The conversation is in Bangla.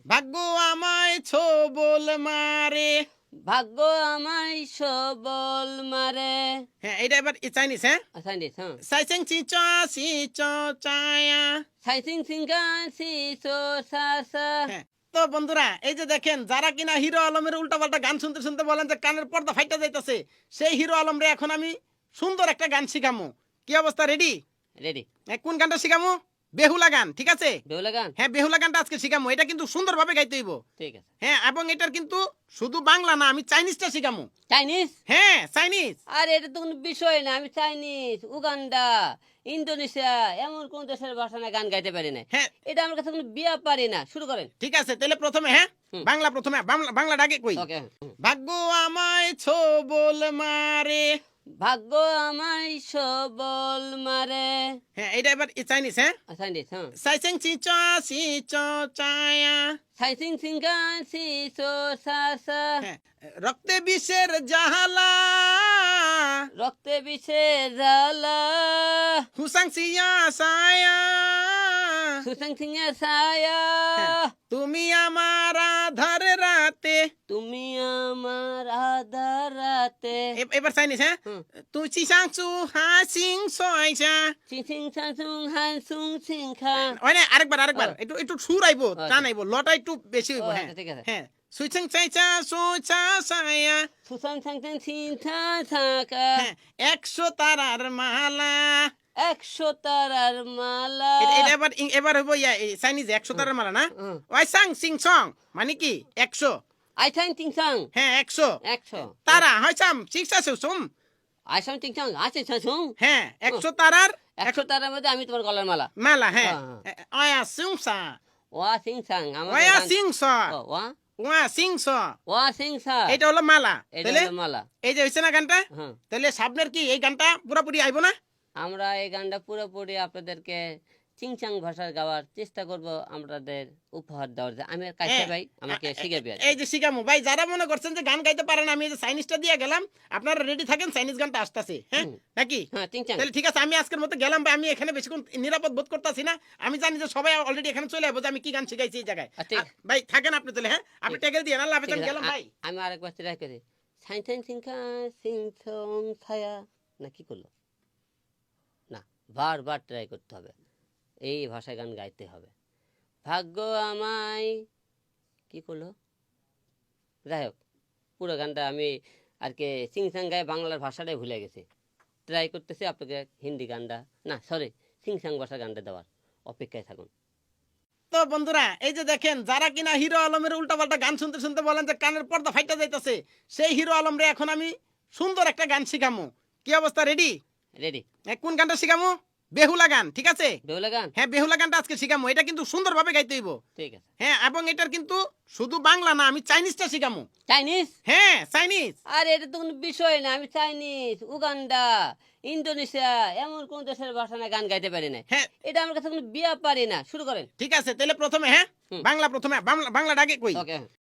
ভাগ্য আমায় ছোবল মারে। ভাগ্য আমায় সবল মারে। হ্যাঁ, এটা এবার চাইনিজ। হ্যাঁ, চাইনিজ। হ্যাঁ, সাইসেং চি চ সি চ চায়া। সাইসিং সিংকা সি সো সা সা। হ্যাঁ, তো বন্ধুরা এই যে দেখেন, যারা কিনা হিরো আলমের উল্টাপাল্টা গান শুনতে শুনতে বলেন যে কানের পর্দা ফাইটা যাইতেছে, সেই হিরো আলম রে এখন আমি সুন্দর একটা গান শিখামু। কি অবস্থা, রেডি? রেডি। কোন গানটা শিখামু? বেহুলা গান, ঠিক আছে? বেহুলা গান। হ্যাঁ, বেহুলা গানটা আজকে শিখামু। এটা কিন্তু সুন্দরভাবে গাইতে হইব। ঠিক আছে। হ্যাঁ, এবং এটার কিন্তু শুধু বাংলা না, আমি চাইনিজটা শিখামু। চাইনিজ। হ্যাঁ, চাইনিজ। আর এটা তো কোনো বিষয় না, আমি চাইনিজ, উগান্ডা, ইন্দোনেশিয়া এমন কোন দেশের ভাষা না গান গাইতে পারি না। হ্যাঁ, এটা আমার কাছে কোনো বিয়া পারি না। শুরু করেন। ঠিক আছে, তাহলে প্রথমে হ্যাঁ হুম। প্রথমে বাংলাটা আগে কই। ওকে। ভাগ্য আমায় ছোবল মারে। ভাগ্য আমায় সবল মারে। হ্যাঁ, এটা এবার চাইনিজ। হ্যাঁ, চাইনিজ। হ্যাঁ, সাইসেং চি চ সি চ চায়া। সাইসিং সিংকা সি সো সা সা। হ্যাঁ, রক্তে বিষের জাহালা। রক্তে বিষে জ্বালা। হুসাং সিয়া সায়া। সুসাং সিংয়া ছায়া। হ্যাঁ, তুমি আমার আধার রাতে। তুমি আমার আধার রাতে। এবার চাইনিজ। হ্যাঁ, হুম। তুই চিসাং চু হাসিং সয়সা। চিং চিং সাং সুং হান সুং সিং খা। ওই না, আরেকবার একটু একটু সুর আইবো, আচ্ছা। টান আইবো, লটা একটু বেশি হইবো। ও, হ্যাঁ আচ্ছা, ঠিক আছে। হ্যাঁ, সুইচিং চাইচা সুচা সায়া। সুসাং সাং সাং সিং থা থাকা। হ্যাঁ, 100 তারার মালা। 100 তারার মালা। এটা এবার হইবো চাইনিজ 100 তারার মালা না। হুম। ওই সাং সিং সং মানে কি 100। আই সাং তিং সাং। হ্যাঁ, 100 100 তারা হয় সাম শিক্ষা সুম। আই সাং তিং সাং আছে সাং। হ্যাঁ, 100 তারার 100 তারার মধ্যে আমি তোমার গলার মালা। মালা। হ্যাঁ, হ্যাঁ, ওয়া সিং সা। ওয়া সিং সাং আমার ওয়া গান। সিং সা। ও, ওয়া ওয়া সিং সা। ওয়া সিং সা। এটা হলো মালা। এটা তাহলে হলো মালা। এই যে হইছে না গানটা, হ্যাঁ, তাহলে সামনের কি এই গানটা পুরোপুরি আইবো না? আমরা এই গানটা পুরোপুরি আপনাদেরকে চিংচাং ভাষায় গাওয়ার চেষ্টা করব, আমাদের উপহার দেওয়ার যে আমি কাছে হ্যাঁ, ভাই আমাকে শিখাবে। এই যে শিখামু ভাই, যারা মনে করছেন যে গান গাইতে পারেন, আমি এই যে চাইনিজটা দিয়ে গেলাম, আপনারা রেডি থাকেন, চাইনিজ গানটা আসতেছে। হ্যাঁ হুম। নাকি? হ্যাঁ, চিংচাং। তাহলে ঠিক আছে, আমি আজকের মতো গেলাম ভাই। আমি এখানে বেশিক্ষণ নিরাপদ বোধ করতেছি না। আমি জানি যে সবাই অলরেডি এখানে চলে যাবো যে আমি কি গান শিখাইছি এই জায়গায়। ঠিক। ভাই থাকেন আপনি তাহলে। হ্যাঁ, আপনি ঠিক। টেকেল দিয়ে আল্লাহ হাফেজ, ঠিক আমি আছে, গেলাম ভাই। আমি আরেকবার ট্রাই করি। সাইন সাইন সিংখা সিং সং ছায়া। না, কি করলো? না, বারবার ট্রাই করতে হবে, এই ভাষায় গান গাইতে হবে। ভাগ্য আমায় কি করলো, যাই হোক, পুরো গানটা আমি আর কি সিংসাং গায়ে বাংলার ভাষাটাই ভুলে গেছি। ট্রাই করতেছি আপনাকে হিন্দি গানটা, না সরি, সিংসাং ভাষার গানটা দেওয়ার অপেক্ষায় থাকুন। তো বন্ধুরা এই যে দেখেন, যারা কিনা হিরো আলমের উল্টাপাল্টা গান শুনতে শুনতে বলেন যে কানের পর্দা ফাইটা যাইতেছে, সেই হিরো আলম রে এখন আমি সুন্দর একটা গান শিখামু। কি অবস্থা, রেডি? রেডি। কোন গানটা শিখামু? বেহুলা গান, ঠিক আছে? বেহুলা গান। হ্যাঁ, বেহুলা গানটা আজকে শিখামু। এটা কিন্তু সুন্দরভাবে গাইতে হইব। ঠিক আছে। হ্যাঁ, এবং এটার কিন্তু শুধু বাংলা না, আমি চাইনিজটা শিখামু। চাইনিজ। হ্যাঁ, চাইনিজ। আর এটা তো কোনো বিষয় না, আমি চাইনিজ, উগান্ডা, ইন্দোনেশিয়া এমন কোন দেশের ভাষা না গান গাইতে পারি না। হ্যাঁ, এটা আমার কাছে কোনো বিয়া পারি না। শুরু করেন। ঠিক আছে, তাহলে প্রথমে হ্যাঁ হুম। বাংলাটা আগে কই। ওকে।